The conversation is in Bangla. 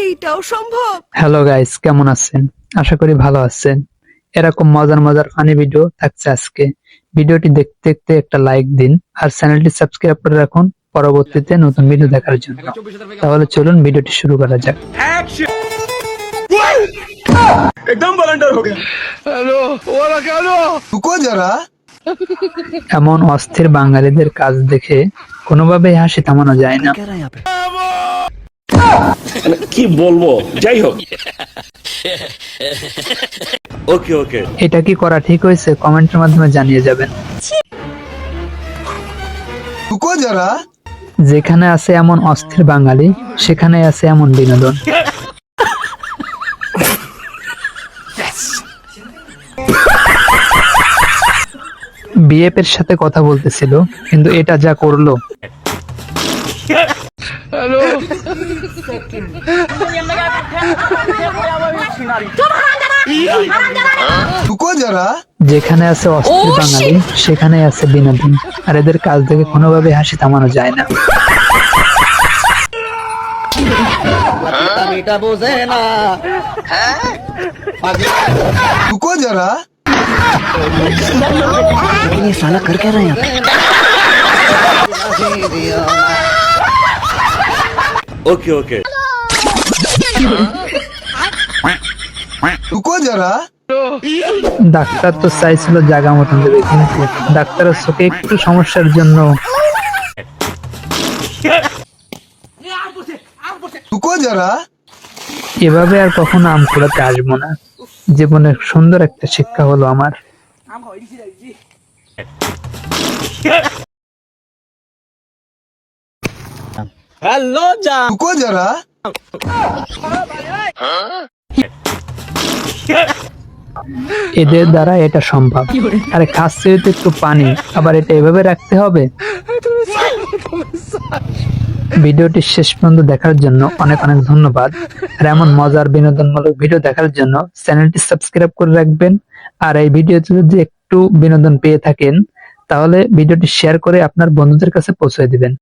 এইটাও সম্ভব। হ্যালো গাইস, কেমন আছেন? আশা করি ভালো আছেন। এরকম মজার মজার ফানি ভিডিও থাকছে আজকে। ভিডিওটি দেখতে দেখতে একটা লাইক দিন আর চ্যানেলটি সাবস্ক্রাইব করে রাখুন পরবর্তীতে নতুন ভিডিও দেখার জন্য। তাহলে চলুন ভিডিওটি শুরু করা যাক। एकदम वॉलंटियर हो गया। हेलो ওরা কেন रुको जरा। এমন অস্থির বাঙালিদের কাজ দেখে কোনোভাবেই হাসি থামানো যায় না। কি বলবো, যাই হোক। ওকে ওকে, এটা কি করা ঠিক হয়েছে? কমেন্টের মাধ্যমে জানিয়ে যাবেন। रुको जरा। যেখানে আছে এমন অস্থির বাঙালি, সেখানে আছে এমন বিনোদন। বিএফ এর সাথে কথা বলতেছিল, কিন্তু এটা যা করলো। रुको जरा। যেখানে আছে অস্থির বাঙালি, সেখানে আছে বিনোদন। আর এদের কাজ দেখে কোনোভাবে হাসি থামানো যায় না। रुको जरा। ये साला कर क्या रहा है यहाँ पे? ওকে ওকে। रुको जरा। ডাক্তার তো চাইছিল জায়গা মতন দেবে, কিন্তু ডাক্তারের চোখে একটু সমস্যার জন্য रुको जरा। এভাবে আর কখনো আম কুড়াতে আসবো না। জীবনের সুন্দর একটা শিক্ষা হলো আমার। হ্যালো যা, रुको जरा। এদের দ্বারা এটা সম্ভব। আরে খাচ্ছে তো একটু পানি, আবার এটা এভাবে রাখতে হবে? ভিডিওটি শেষ পর্যন্ত দেখার জন্য অনেক অনেক ধন্যবাদ। আর এমন মজার বিনোদনমূলক ভিডিও দেখার জন্য চ্যানেলটি সাবস্ক্রাইব করে রাখবেন। আর এই ভিডিওতে যদি একটু বিনোদন পেয়ে থাকেন, তাহলে ভিডিওটি শেয়ার করে আপনার বন্ধুদের কাছে পৌঁছে দিবেন।